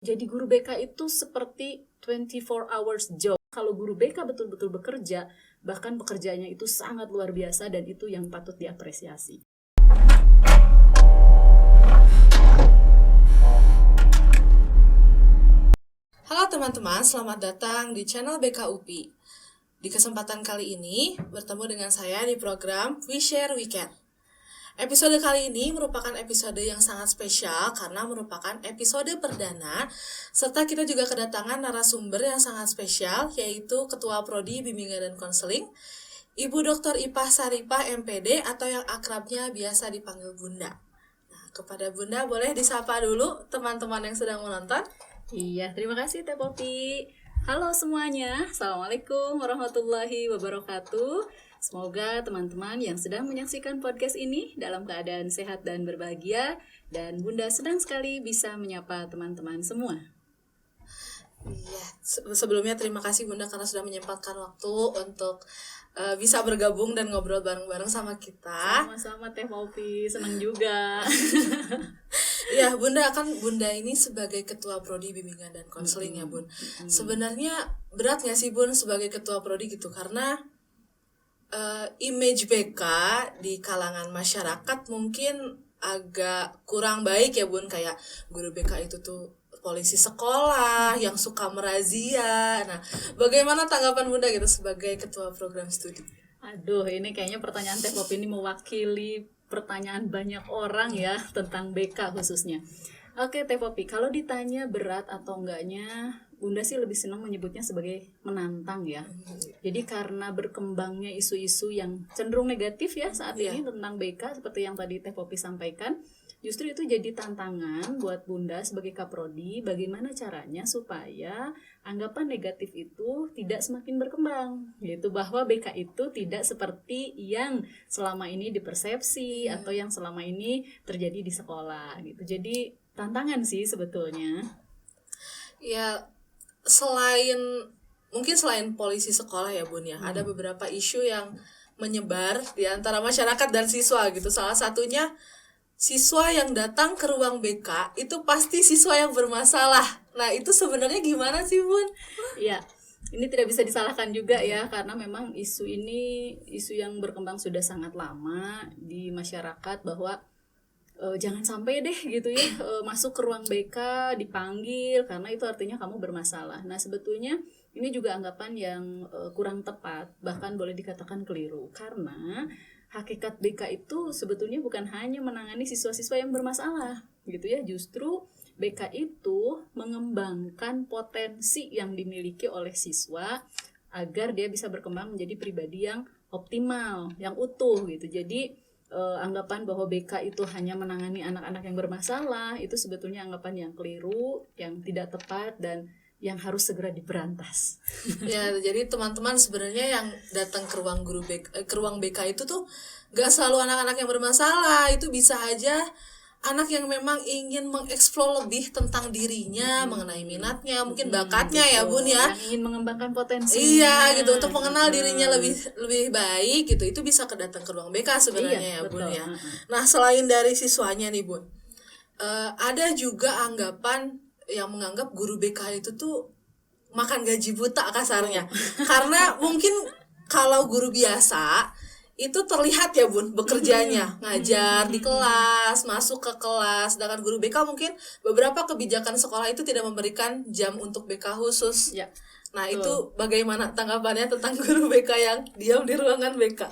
Jadi guru BK itu seperti 24 hours job. Kalau guru BK betul-betul bekerja, bahkan pekerjaannya itu sangat luar biasa dan itu yang patut diapresiasi. Halo teman-teman, selamat datang di channel BK UPI. Di kesempatan kali ini, bertemu dengan saya di program We Share We Care. Episode kali ini merupakan episode yang sangat spesial karena merupakan episode perdana, serta kita juga kedatangan narasumber yang sangat spesial, yaitu Ketua Prodi Bimbingan dan Konseling, Ibu Dr. Ipah Saripah MPD atau yang akrabnya biasa dipanggil Bunda. Nah, kepada Bunda boleh disapa dulu teman-teman yang sedang menonton. Iya, terima kasih Teh Popi. Halo semuanya, Assalamualaikum warahmatullahi wabarakatuh. Semoga teman-teman yang sedang menyaksikan podcast ini dalam keadaan sehat dan berbahagia. Dan Bunda senang sekali bisa menyapa teman-teman semua. Iya, sebelumnya terima kasih Bunda karena sudah menyempatkan waktu untuk bisa bergabung dan ngobrol bareng-bareng sama kita. Sama-sama Teh Popi, senang juga. Ya, Bunda ini sebagai Ketua Prodi Bimbingan dan Konseling ya Bun. Sebenarnya berat nggak sih Bun sebagai Ketua Prodi gitu? Karena image BK di kalangan masyarakat mungkin agak kurang baik ya Bun. Kayak guru BK itu tuh polisi sekolah yang suka merazia. Nah, bagaimana tanggapan Bunda gitu sebagai Ketua Program Studi? Aduh, ini kayaknya pertanyaan Teh Popi ini mewakili pertanyaan banyak orang ya tentang BK khususnya. Oke Teh Popi, kalau ditanya berat atau enggaknya, Bunda sih lebih senang menyebutnya sebagai menantang ya. Jadi karena berkembangnya isu-isu yang cenderung negatif ya saat ini tentang BK seperti yang tadi Teh Popi sampaikan, justru itu jadi tantangan buat Bunda sebagai Kaprodi, bagaimana caranya supaya anggapan negatif itu tidak semakin berkembang, yaitu bahwa BK itu tidak seperti yang selama ini dipersepsi atau yang selama ini terjadi di sekolah gitu. Jadi tantangan sih sebetulnya. Ya, mungkin selain polisi sekolah ya Bun ya, ada beberapa isu yang menyebar di antara masyarakat dan siswa gitu. Salah satunya siswa yang datang ke ruang BK itu pasti siswa yang bermasalah. Nah, itu sebenarnya gimana sih Bun? Ya, ini tidak bisa disalahkan juga ya, karena memang isu ini isu yang berkembang sudah sangat lama di masyarakat bahwa jangan sampai deh gitu ya masuk ke ruang BK dipanggil karena itu artinya kamu bermasalah. Nah, sebetulnya ini juga anggapan yang kurang tepat, bahkan boleh dikatakan keliru, karena hakikat BK itu sebetulnya bukan hanya menangani siswa-siswa yang bermasalah gitu ya, justru BK itu mengembangkan potensi yang dimiliki oleh siswa agar dia bisa berkembang menjadi pribadi yang optimal, yang utuh gitu. Jadi anggapan bahwa BK itu hanya menangani anak-anak yang bermasalah itu sebetulnya anggapan yang keliru, yang tidak tepat dan yang harus segera diberantas. Ya, jadi teman-teman sebenarnya yang datang ke ruang BK itu tuh gak selalu anak-anak yang bermasalah, itu bisa aja anak yang memang ingin mengeksplor lebih tentang dirinya, mengenai minatnya, mungkin bakatnya ya Bun ya. Yang ingin mengembangkan potensi. Iya gitu, untuk mengenal dirinya lebih baik gitu, itu bisa kedatang ke ruang BK sebenarnya ya Bun ya. Nah, selain dari siswanya nih Bun, ada juga anggapan yang menganggap guru BK itu tuh makan gaji buta kasarnya. Karena mungkin kalau guru biasa itu terlihat ya Bun bekerjanya, ngajar di kelas, masuk ke kelas. Sedangkan guru BK mungkin beberapa kebijakan sekolah itu tidak memberikan jam untuk BK khusus. Ya. Nah, itu bagaimana tanggapannya tentang guru BK yang diam di ruangan BK?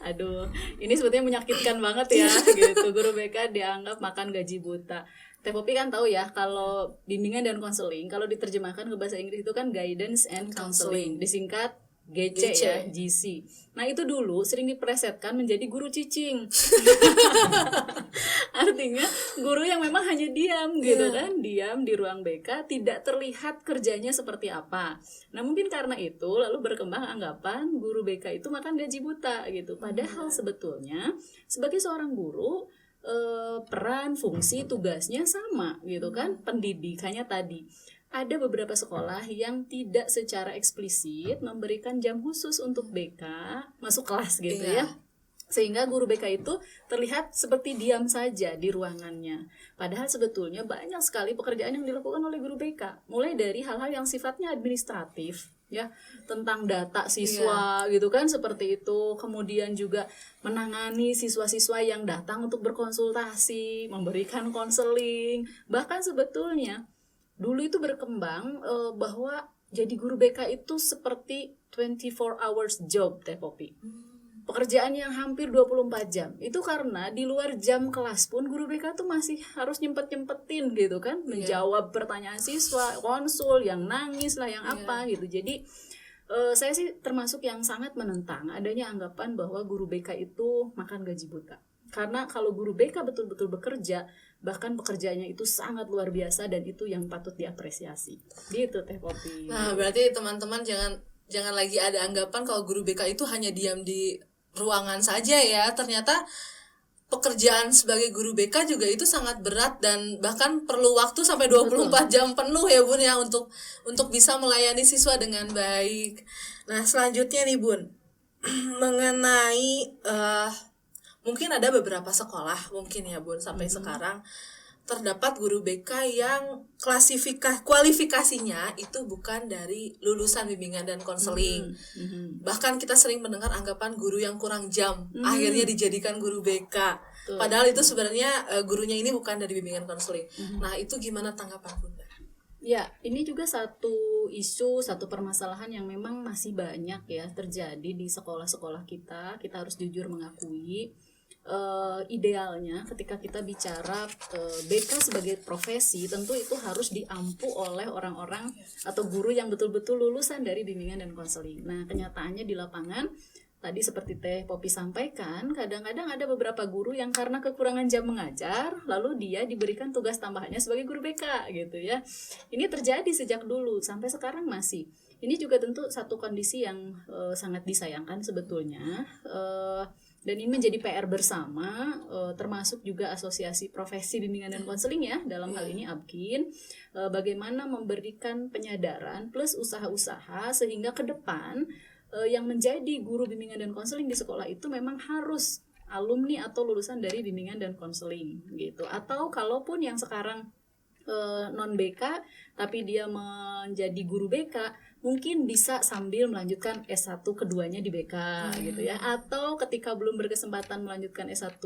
Aduh, ini sebetulnya menyakitkan banget ya gitu. Guru BK dianggap makan gaji buta. Teh Popi kan tahu ya, kalau bimbingan dan konseling, kalau diterjemahkan ke bahasa Inggris itu kan guidance and counseling, disingkat GC ya, GC. Nah, itu dulu sering dipresetkan menjadi guru cicing. Artinya guru yang memang hanya diam gitu kan, diam di ruang BK, tidak terlihat kerjanya seperti apa. Nah, mungkin karena itu lalu berkembang anggapan guru BK itu makan gaji buta gitu. Padahal sebetulnya sebagai seorang guru peran, fungsi, tugasnya sama gitu kan, pendidikannya tadi. Ada beberapa sekolah yang tidak secara eksplisit memberikan jam khusus untuk BK masuk kelas gitu ya. Sehingga guru BK itu terlihat seperti diam saja di ruangannya. Padahal sebetulnya banyak sekali pekerjaan yang dilakukan oleh guru BK. Mulai dari hal-hal yang sifatnya administratif, ya, tentang data siswa gitu kan, seperti itu. Kemudian juga menangani siswa-siswa yang datang untuk berkonsultasi, memberikan konseling. Bahkan sebetulnya dulu itu berkembang bahwa jadi guru BK itu seperti 24 hours job, Teh Popi. Pekerjaan yang hampir 24 jam. Itu karena di luar jam kelas pun guru BK tuh masih harus nyempet-nyempetin gitu kan, menjawab pertanyaan siswa, konsul, yang nangis lah, yang apa gitu. Jadi saya sih termasuk yang sangat menentang adanya anggapan bahwa guru BK itu makan gaji buta. Karena kalau guru BK betul-betul bekerja, bahkan pekerjaannya itu sangat luar biasa dan itu yang patut diapresiasi. Gitu Teh Popi. Nah, berarti teman-teman jangan lagi ada anggapan kalau guru BK itu hanya diam di ruangan saja ya. Ternyata pekerjaan sebagai guru BK juga itu sangat berat dan bahkan perlu waktu sampai 24 jam penuh ya Bun ya untuk bisa melayani siswa dengan baik. Nah, selanjutnya nih Bun, mengenai mungkin ada beberapa sekolah mungkin ya Bun sampai sekarang terdapat guru BK yang kualifikasinya itu bukan dari lulusan bimbingan dan konseling. Bahkan kita sering mendengar anggapan guru yang kurang jam akhirnya dijadikan guru BK. Padahal itu sebenarnya gurunya ini bukan dari bimbingan konseling. Nah, itu gimana tanggapan Bunda? Ya, ini juga satu isu, satu permasalahan yang memang masih banyak ya terjadi di sekolah-sekolah kita. Kita harus jujur mengakui. Idealnya ketika kita bicara BK sebagai profesi, tentu itu harus diampu oleh orang-orang atau guru yang betul-betul lulusan dari bimbingan dan konseling. Nah, kenyataannya di lapangan tadi seperti Teh Popi sampaikan, kadang-kadang ada beberapa guru yang karena kekurangan jam mengajar, lalu dia diberikan tugas tambahannya sebagai guru BK gitu ya. Ini terjadi sejak dulu sampai sekarang masih. Ini juga tentu satu kondisi yang sangat disayangkan sebetulnya. Dan ini menjadi PR bersama, termasuk juga Asosiasi Profesi Bimbingan dan Konseling ya, dalam hal ini ABKIN, bagaimana memberikan penyadaran plus usaha-usaha sehingga ke depan yang menjadi guru bimbingan dan konseling di sekolah itu memang harus alumni atau lulusan dari bimbingan dan konseling gitu. Atau kalaupun yang sekarang non BK tapi dia menjadi guru BK, mungkin bisa sambil melanjutkan S1 keduanya di BK gitu ya, atau ketika belum berkesempatan melanjutkan S1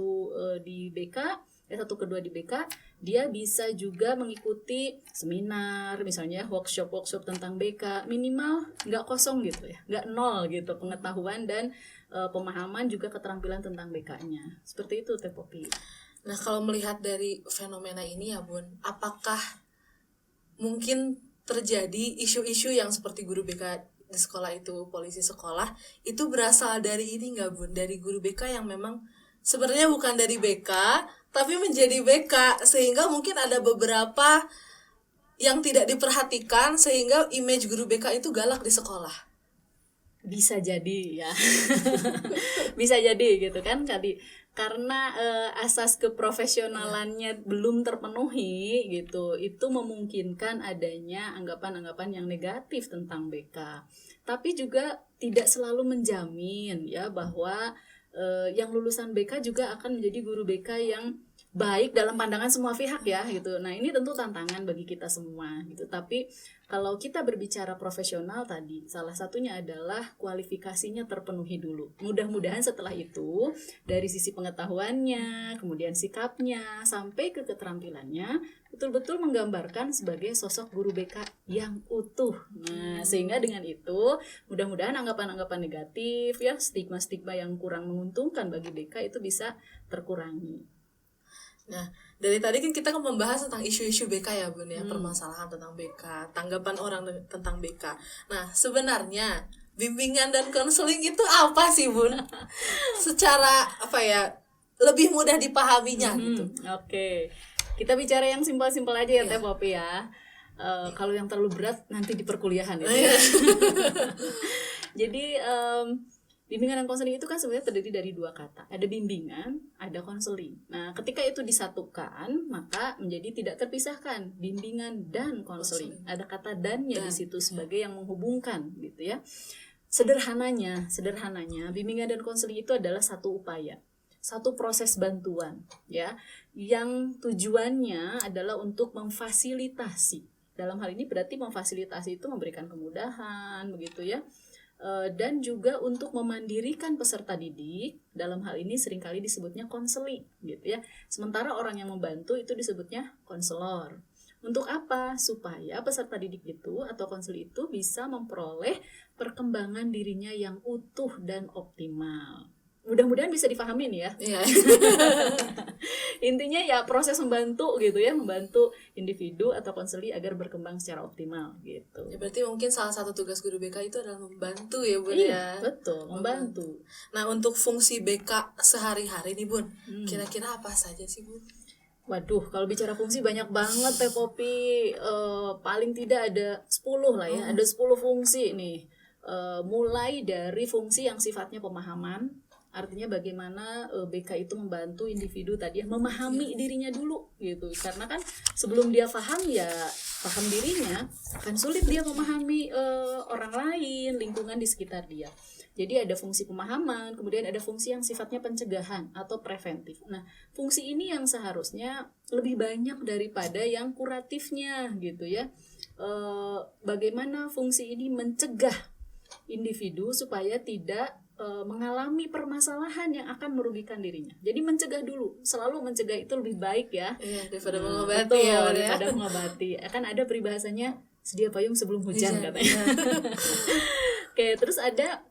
di BK, S1 kedua di BK, dia bisa juga mengikuti seminar misalnya, workshop tentang BK, minimal nggak kosong gitu ya, nggak nol gitu pengetahuan dan pemahaman juga keterampilan tentang BK-nya. Seperti itu Teh Popi. Nah, kalau melihat dari fenomena ini ya Bun, apakah mungkin terjadi isu-isu yang seperti guru BK di sekolah itu, polisi sekolah, itu berasal dari ini nggak Bun? Dari guru BK yang memang sebenarnya bukan dari BK, tapi menjadi BK, sehingga mungkin ada beberapa yang tidak diperhatikan, sehingga image guru BK itu galak di sekolah. Bisa jadi ya. Bisa jadi gitu kan tadi, karena asas keprofesionalannya belum terpenuhi gitu, itu memungkinkan adanya anggapan-anggapan yang negatif tentang BK. Tapi juga tidak selalu menjamin ya bahwa yang lulusan BK juga akan menjadi guru BK yang baik dalam pandangan semua pihak ya gitu. Nah, ini tentu tantangan bagi kita semua gitu. Tapi kalau kita berbicara profesional tadi, salah satunya adalah kualifikasinya terpenuhi dulu. Mudah-mudahan setelah itu dari sisi pengetahuannya, kemudian sikapnya, sampai ke keterampilannya betul-betul menggambarkan sebagai sosok guru BK yang utuh. Nah, sehingga dengan itu mudah-mudahan anggapan-anggapan negatif ya, stigma-stigma yang kurang menguntungkan bagi BK itu bisa terkurangi. Nah, dari tadi kan kita membahas tentang isu-isu BK ya Bun ya, permasalahan tentang BK, tanggapan orang tentang BK. Nah, sebenarnya bimbingan dan konseling itu apa sih Bun? Secara apa ya, lebih mudah dipahaminya gitu. Oke. Kita bicara yang simpel-simpel aja ya Teh Popi ya. Kalau yang terlalu berat nanti di perkuliahan ya. Jadi bimbingan dan konseling itu kan sebenarnya terdiri dari dua kata. Ada bimbingan, ada konseling. Nah, ketika itu disatukan, maka menjadi tidak terpisahkan bimbingan dan konseling. Ada kata dannya di situ sebagai yang menghubungkan gitu ya. Sederhananya, bimbingan dan konseling itu adalah satu upaya, satu proses bantuan, ya, yang tujuannya adalah untuk memfasilitasi. Dalam hal ini berarti memfasilitasi itu memberikan kemudahan, begitu ya, dan juga untuk memandirikan peserta didik. Dalam hal ini seringkali disebutnya konseling, gitu ya. Sementara orang yang membantu itu disebutnya konselor. Untuk apa? Supaya peserta didik itu atau konselor itu bisa memperoleh perkembangan dirinya yang utuh dan optimal. Mudah-mudahan bisa dipahamin ya. Iya. Intinya ya proses membantu gitu ya, membantu individu atau konseli agar berkembang secara optimal gitu. Ya, berarti mungkin salah satu tugas guru BK itu adalah membantu ya Bun Iya, ya. betul, membantu. Nah, untuk fungsi BK sehari-hari nih Bun, kira-kira apa saja sih Bun? Waduh, kalau bicara fungsi banyak banget Teh Popi. Paling tidak ada 10 lah ya. Ada 10 fungsi nih. Mulai dari fungsi yang sifatnya pemahaman, artinya bagaimana BK itu membantu individu tadi ya, memahami dirinya dulu gitu. Karena kan sebelum dia paham dirinya, akan sulit dia memahami orang lain, lingkungan di sekitar dia. Jadi ada fungsi pemahaman, kemudian ada fungsi yang sifatnya pencegahan atau preventif. Nah, fungsi ini yang seharusnya lebih banyak daripada yang kuratifnya gitu ya. Bagaimana fungsi ini mencegah individu supaya tidak mengalami permasalahan yang akan merugikan dirinya. Jadi mencegah dulu, selalu mencegah itu lebih baik ya. Iya, daripada mengobati betul, ya, daripada mengobati. Akan ada peribahasanya sedia payung sebelum hujan katanya. Oke, terus ada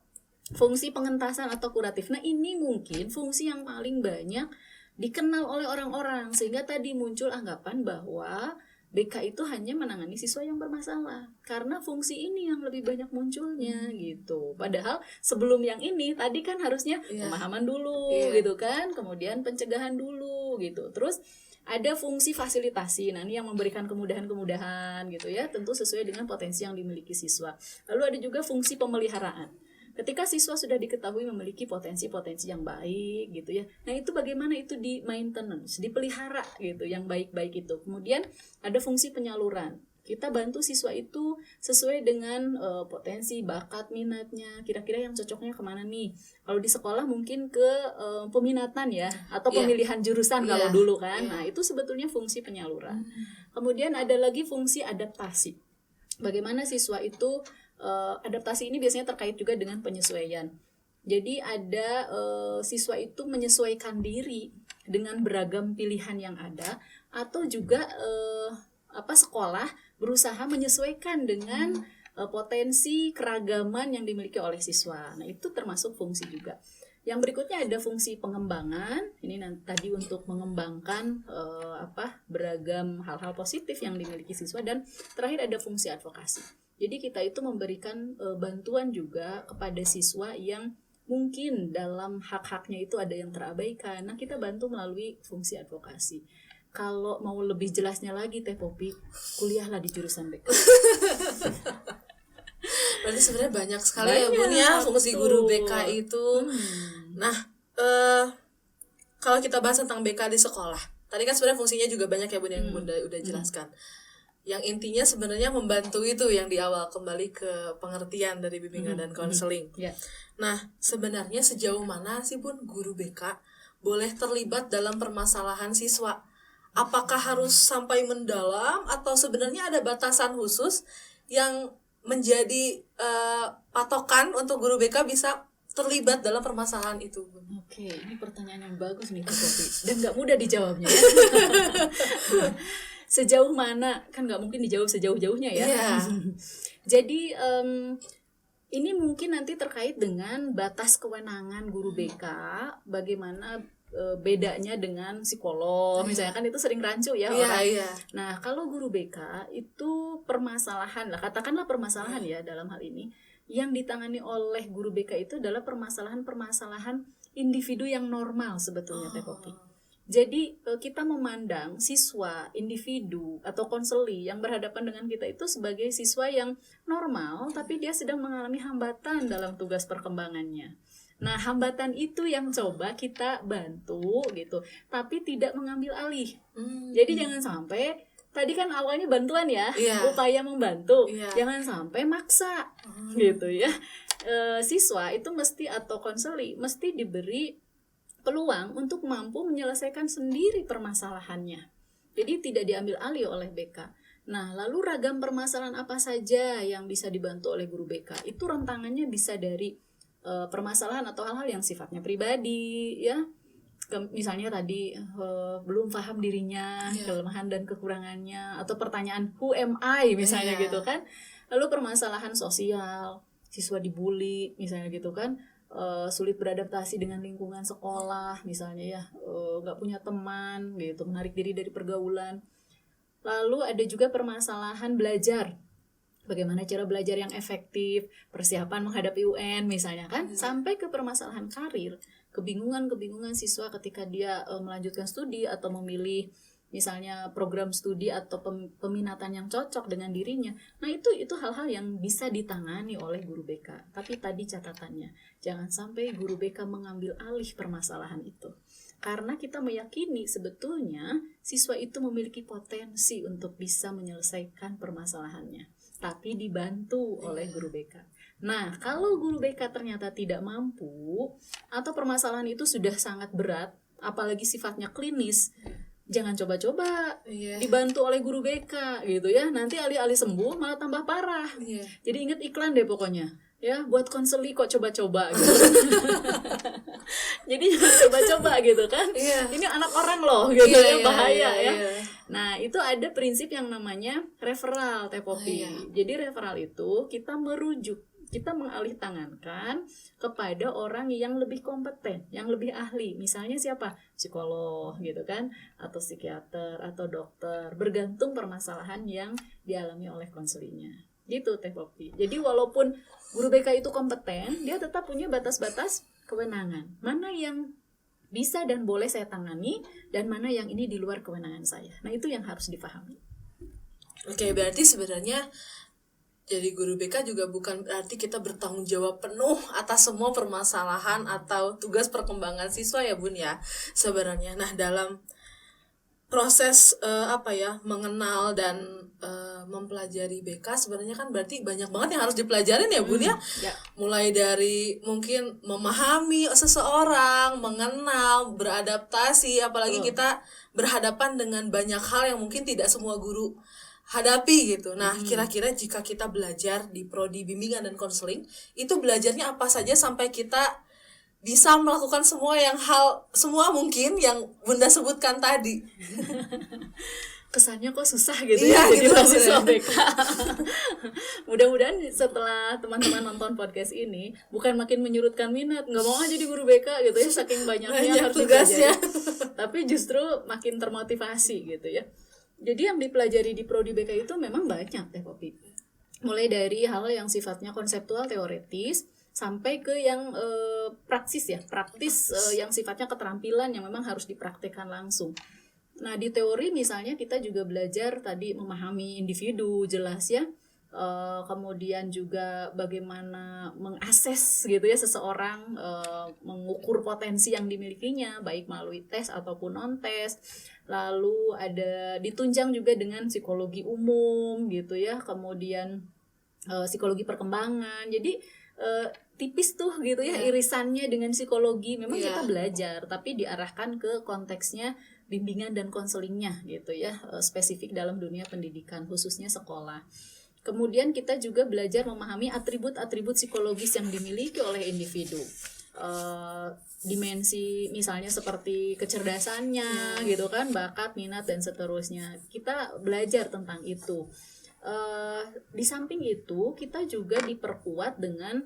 fungsi pengentasan atau kuratif. Nah, ini mungkin fungsi yang paling banyak dikenal oleh orang-orang sehingga tadi muncul anggapan bahwa BK itu hanya menangani siswa yang bermasalah karena fungsi ini yang lebih banyak munculnya gitu. Padahal sebelum yang ini tadi kan harusnya pemahaman dulu gitu kan, kemudian pencegahan dulu gitu. Terus ada fungsi fasilitasi. Nah, ini yang memberikan kemudahan-kemudahan gitu ya, tentu sesuai dengan potensi yang dimiliki siswa. Lalu ada juga fungsi pemeliharaan. Ketika siswa sudah diketahui memiliki potensi-potensi yang baik gitu ya. Nah, itu bagaimana itu di maintenance, dipelihara gitu yang baik-baik itu. Kemudian ada fungsi penyaluran. Kita bantu siswa itu sesuai dengan potensi, bakat, minatnya. Kira-kira yang cocoknya kemana nih? Kalau di sekolah mungkin ke peminatan ya, atau pemilihan jurusan kalau dulu kan. Nah, itu sebetulnya fungsi penyaluran. Kemudian ada lagi fungsi adaptasi. Bagaimana siswa itu adaptasi ini biasanya terkait juga dengan penyesuaian. Jadi ada siswa itu menyesuaikan diri dengan beragam pilihan yang ada, atau juga sekolah berusaha menyesuaikan dengan potensi keragaman yang dimiliki oleh siswa. Nah, itu termasuk fungsi juga. Yang berikutnya ada fungsi pengembangan. Ini tadi untuk mengembangkan beragam hal-hal positif yang dimiliki siswa. Dan terakhir ada fungsi advokasi. Jadi kita itu memberikan bantuan juga kepada siswa yang mungkin dalam hak-haknya itu ada yang terabaikan. Nah, kita bantu melalui fungsi advokasi. Kalau mau lebih jelasnya lagi Teh Popi, kuliahlah di jurusan BK. Berarti sebenarnya banyak sekali ya Bun ya fungsi guru BK itu. Nah, kalau kita bahas tentang BK di sekolah, tadi kan sebenarnya fungsinya juga banyak ya Bun yang Bunda udah jelaskan. Yang intinya sebenarnya membantu itu yang di awal, kembali ke pengertian dari bimbingan dan konseling. Nah, sebenarnya sejauh mana sih Bun guru BK boleh terlibat dalam permasalahan siswa? Apakah harus sampai mendalam atau sebenarnya ada batasan khusus yang menjadi patokan untuk guru BK bisa terlibat dalam permasalahan itu? Oke, ini pertanyaan yang bagus nih Teh Popi, dan nggak mudah dijawabnya ya. Sejauh mana, kan nggak mungkin dijawab sejauh-jauhnya ya. Jadi ini mungkin nanti terkait dengan batas kewenangan guru BK, bagaimana bedanya dengan psikolog, misalnya kan itu sering rancu ya orang. Nah, kalau guru BK itu permasalahan lah, katakanlah permasalahan ya dalam hal ini, yang ditangani oleh guru BK itu adalah permasalahan-permasalahan individu yang normal sebetulnya Teh Popi. Jadi kita memandang siswa, individu atau konseli yang berhadapan dengan kita itu sebagai siswa yang normal, tapi dia sedang mengalami hambatan dalam tugas perkembangannya. Nah, hambatan itu yang coba kita bantu gitu, tapi tidak mengambil alih. Jadi jangan sampai, tadi kan awalnya bantuan ya, upaya membantu, jangan sampai maksa gitu ya. siswa itu mesti atau konseli mesti diberi peluang untuk mampu menyelesaikan sendiri permasalahannya. Jadi tidak diambil alih oleh BK. Nah, lalu ragam permasalahan apa saja yang bisa dibantu oleh guru BK? Itu rentangannya bisa dari permasalahan atau hal-hal yang sifatnya pribadi, ya. Misalnya tadi belum paham dirinya, kelemahan dan kekurangannya, atau pertanyaan who am I misalnya gitu kan. Lalu permasalahan sosial, siswa dibully misalnya gitu kan, sulit beradaptasi dengan lingkungan sekolah misalnya ya, nggak punya teman gitu, menarik diri dari pergaulan. Lalu ada juga permasalahan belajar, bagaimana cara belajar yang efektif, persiapan menghadapi UN misalnya kan, sampai ke permasalahan karir, kebingungan siswa ketika dia melanjutkan studi atau memilih misalnya program studi atau peminatan yang cocok dengan dirinya. Nah, itu hal-hal yang bisa ditangani oleh guru BK. Tapi tadi catatannya, jangan sampai guru BK mengambil alih permasalahan itu. Karena kita meyakini sebetulnya siswa itu memiliki potensi untuk bisa menyelesaikan permasalahannya, tapi dibantu oleh guru BK. Nah, kalau guru BK ternyata tidak mampu atau permasalahan itu sudah sangat berat, apalagi sifatnya klinis, jangan coba-coba dibantu oleh guru BK gitu ya. Nanti alih-alih sembuh malah tambah parah. Jadi ingat iklan deh pokoknya. Ya, buat konseli kok coba-coba gitu. Jadi jangan coba-coba gitu kan. Ini anak orang loh gitu ya, bahaya ya. Nah, itu ada prinsip yang namanya referral, Teh Popi. Jadi referral itu kita merujuk, kita mengalih tangankan kepada orang yang lebih kompeten, yang lebih ahli. Misalnya siapa? Psikolog gitu kan, atau psikiater atau dokter, bergantung permasalahan yang dialami oleh konselinya. Gitu Teh Popi. Jadi walaupun guru BK itu kompeten, dia tetap punya batas-batas kewenangan. Mana yang bisa dan boleh saya tangani, dan mana yang ini di luar kewenangan saya. Nah, itu yang harus dipahami. Oke, berarti sebenarnya jadi guru BK juga bukan berarti kita bertanggung jawab penuh atas semua permasalahan atau tugas perkembangan siswa ya Bun ya sebenarnya. Nah, dalam proses mengenal dan mempelajari BK sebenarnya kan berarti banyak banget yang harus dipelajarin ya Bun ya. Mulai dari mungkin memahami seseorang, mengenal, beradaptasi, apalagi kita berhadapan dengan banyak hal yang mungkin tidak semua guru hadapi gitu. Nah, kira-kira jika kita belajar di prodi bimbingan dan konseling, itu belajarnya apa saja sampai kita bisa melakukan semua mungkin yang Bunda sebutkan tadi. Kesannya kok susah gitu ya jadi mahasiswa BK. Mudah-mudahan setelah teman-teman nonton podcast ini bukan makin menyurutkan minat, nggak mau aja jadi guru BK gitu ya, saking banyaknya harus tugasnya. Tapi justru makin termotivasi gitu ya. Jadi yang dipelajari di prodi BK itu memang banyak Teh Popi. Mulai dari hal yang sifatnya konseptual teoretis sampai ke yang praktis yang sifatnya keterampilan yang memang harus dipraktekkan langsung. Nah, di teori misalnya kita juga belajar tadi memahami individu jelas ya. Kemudian juga bagaimana mengakses gitu ya seseorang, mengukur potensi yang dimilikinya baik melalui tes ataupun non tes. Lalu ada ditunjang juga dengan psikologi umum gitu ya, kemudian psikologi perkembangan. Jadi tipis tuh gitu ya irisannya dengan psikologi. Memang kita belajar tapi diarahkan ke konteksnya bimbingan dan konselingnya gitu ya, spesifik dalam dunia pendidikan khususnya sekolah. Kemudian kita juga belajar memahami atribut-atribut psikologis yang dimiliki oleh individu. Dimensi misalnya seperti kecerdasannya gitu kan, bakat, minat dan seterusnya. Kita belajar tentang itu. Di samping itu kita juga diperkuat dengan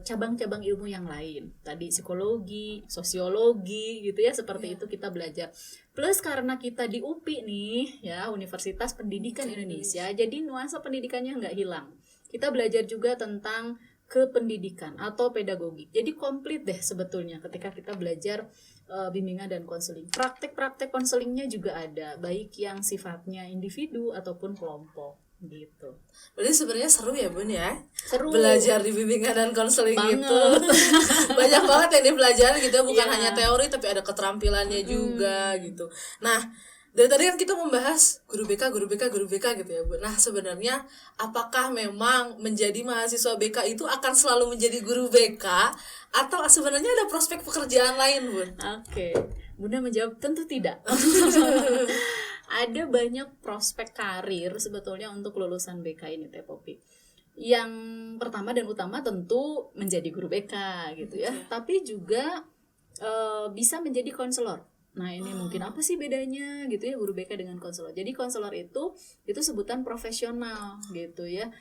cabang-cabang ilmu yang lain. Tadi psikologi, sosiologi gitu ya, seperti itu kita belajar. Plus karena kita di UPI nih ya, Universitas Pendidikan Indonesia, jadi nuansa pendidikannya nggak hilang. Kita belajar juga tentang kependidikan atau pedagogi. Jadi komplit deh sebetulnya ketika kita belajar bimbingan dan konseling. Praktek-praktek konselingnya juga ada, baik yang sifatnya individu ataupun kelompok gitu. Berarti sebenarnya seru ya Bun ya? Seru. Belajar di bimbingan dan konseling gitu. Banyak banget yang dipelajari gitu, bukan hanya teori tapi ada keterampilannya juga gitu. Nah, Dari tadi kan kita membahas guru BK gitu ya Bu. Nah sebenarnya apakah memang menjadi mahasiswa BK itu akan selalu menjadi guru BK atau sebenarnya ada prospek pekerjaan lain Bu? Oke, Bunda menjawab tentu tidak. Ada banyak prospek karir sebetulnya untuk lulusan BK ini Teh Popi. Yang pertama dan utama tentu menjadi guru BK gitu ya, tapi juga bisa menjadi konselor. Nah ini mungkin apa sih bedanya gitu ya guru BK dengan konselor. Jadi konselor itu sebutan profesional gitu ya,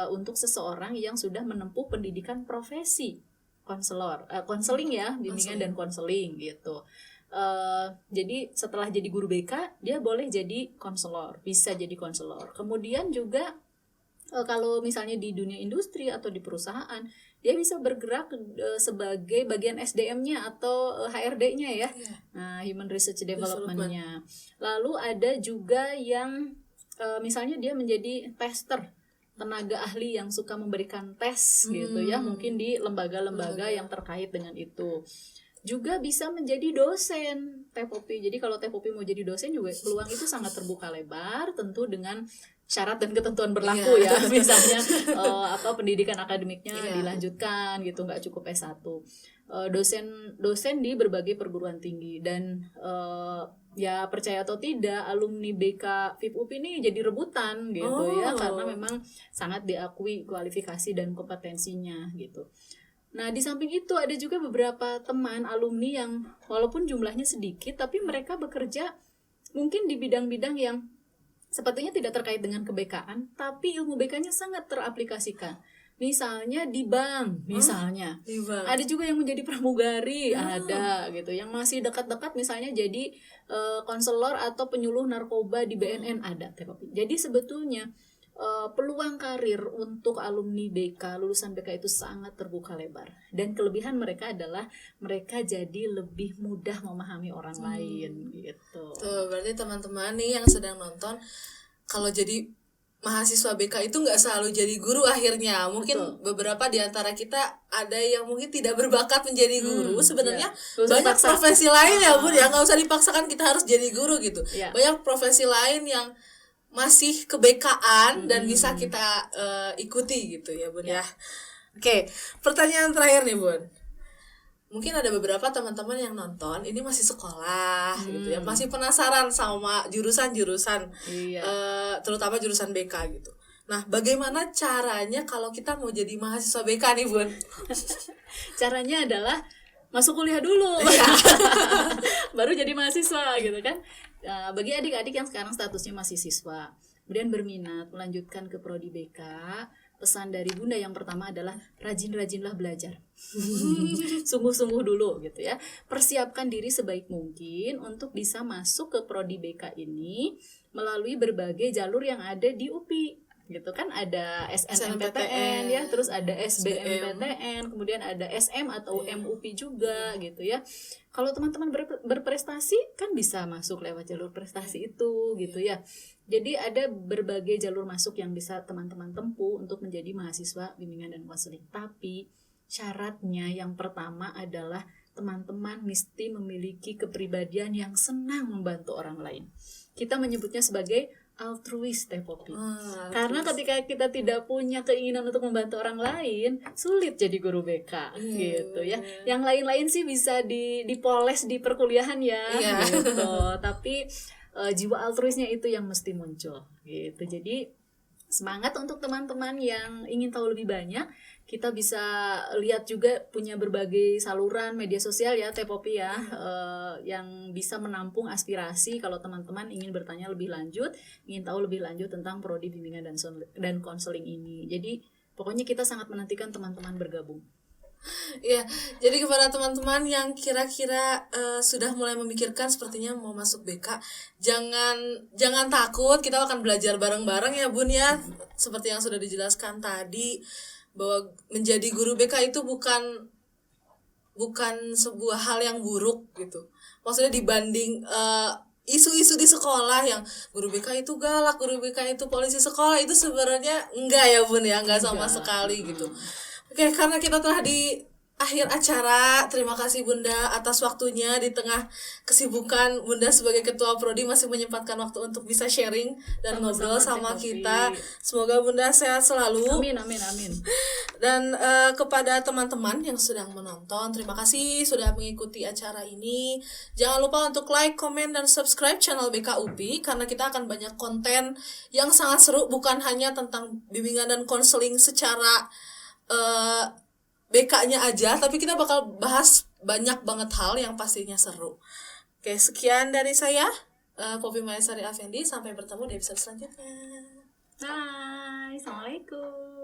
untuk seseorang yang sudah menempuh pendidikan profesi konselor, konseling ya, bimbingan dan konseling gitu. Jadi setelah jadi guru BK dia boleh jadi konselor, bisa jadi konselor. Kemudian juga kalau misalnya di dunia industri atau di perusahaan dia bisa bergerak sebagai bagian SDM-nya atau HRD-nya ya, nah, Human Research Development-nya. Lalu ada juga yang misalnya dia menjadi tester, tenaga ahli yang suka memberikan tes gitu ya, mungkin di lembaga-lembaga yang terkait dengan itu. Juga bisa menjadi dosen Teh Popi. Jadi kalau Teh Popi mau jadi dosen juga peluang itu sangat terbuka lebar, tentu dengan syarat dan ketentuan berlaku ya. Misalnya pendidikan akademiknya dilanjutkan gitu, nggak cukup S1. Dosen di berbagai perguruan tinggi dan ya percaya atau tidak alumni BK FIP UPI ini jadi rebutan gitu ya, karena memang sangat diakui kualifikasi dan kompetensinya gitu. Nah, di samping itu ada juga beberapa teman alumni yang walaupun jumlahnya sedikit, tapi mereka bekerja mungkin di bidang-bidang yang sepertinya tidak terkait dengan ke-BK-an, tapi ilmu BK-nya sangat teraplikasikan. Misalnya di bank, misalnya. Di bank. Ada juga yang menjadi pramugari, ada gitu. Yang masih dekat-dekat misalnya jadi konselor atau penyuluh narkoba di BNN ada. Jadi sebetulnya peluang karir untuk alumni BK, lulusan BK itu sangat terbuka lebar. Dan kelebihan mereka adalah mereka jadi lebih mudah memahami orang lain gitu. Tuh, berarti teman-teman nih yang sedang nonton, kalau jadi mahasiswa BK itu nggak selalu jadi guru akhirnya. Mungkin beberapa di antara kita ada yang mungkin tidak berbakat menjadi guru. Sebenarnya banyak profesi lain ya Bu, ya nggak usah dipaksakan kita harus jadi guru gitu. Banyak profesi lain yang masih ke-BK-an dan bisa kita ikuti gitu ya Bun ya. Oke, pertanyaan terakhir nih Bun. Mungkin ada beberapa teman-teman yang nonton ini masih sekolah gitu ya, masih penasaran sama jurusan-jurusan terutama jurusan BK gitu. Nah, bagaimana caranya kalau kita mau jadi mahasiswa BK nih Bun? Caranya adalah masuk kuliah dulu baru jadi mahasiswa gitu kan. Bagi adik-adik yang sekarang statusnya masih siswa kemudian berminat melanjutkan ke prodi BK, pesan dari Bunda yang pertama adalah rajin-rajinlah belajar. Sungguh-sungguh dulu gitu ya. Persiapkan diri sebaik mungkin untuk bisa masuk ke prodi BK ini melalui berbagai jalur yang ada di UPI. Gitu kan, ada SNMPTN ya, terus ada SBMPTN, kemudian ada SM atau MUP juga gitu ya. Kalau teman-teman berprestasi kan bisa masuk lewat jalur prestasi itu gitu ya. Jadi ada berbagai jalur masuk yang bisa teman-teman tempuh untuk menjadi mahasiswa bimbingan dan konseling. Tapi syaratnya yang pertama adalah teman-teman mesti memiliki kepribadian yang senang membantu orang lain. Kita menyebutnya sebagai altruis Teh Popi. Karena ketika kita tidak punya keinginan untuk membantu orang lain, sulit jadi guru BK gitu ya. Yang lain-lain sih bisa dipoles di perkuliahan ya gitu. Tapi jiwa altruisnya itu yang mesti muncul gitu. Jadi semangat untuk teman-teman yang ingin tahu lebih banyak. Kita bisa lihat juga punya berbagai saluran media sosial ya Teh Popi ya, yang bisa menampung aspirasi kalau teman-teman ingin bertanya lebih lanjut, ingin tahu lebih lanjut tentang prodi bimbingan dan konseling ini. Jadi pokoknya kita sangat menantikan teman-teman bergabung. Ya, jadi kepada teman-teman yang kira-kira sudah mulai memikirkan sepertinya mau masuk BK, jangan takut, kita akan belajar bareng-bareng ya Bun ya. Seperti yang sudah dijelaskan tadi, bahwa menjadi guru BK itu bukan sebuah hal yang buruk gitu. Maksudnya dibanding isu-isu di sekolah yang guru BK itu galak, guru BK itu polisi sekolah, itu sebenarnya enggak ya Bun ya, enggak sama sekali gitu. Oke, karena kita telah akhir acara. Terima kasih Bunda atas waktunya di tengah kesibukan Bunda sebagai ketua prodi masih menyempatkan waktu untuk bisa sharing dan ngobrol sama kita. Semoga Bunda sehat selalu. Amin, amin, amin. Dan kepada teman-teman yang sedang menonton, terima kasih sudah mengikuti acara ini. Jangan lupa untuk like, komen, dan subscribe channel BKUP karena kita akan banyak konten yang sangat seru, bukan hanya tentang bimbingan dan konseling secara BK-nya aja, tapi kita bakal bahas banyak banget hal yang pastinya seru. Oke, sekian dari saya, Poppy Maesari Afendi. Sampai bertemu di episode selanjutnya. Bye, assalamualaikum.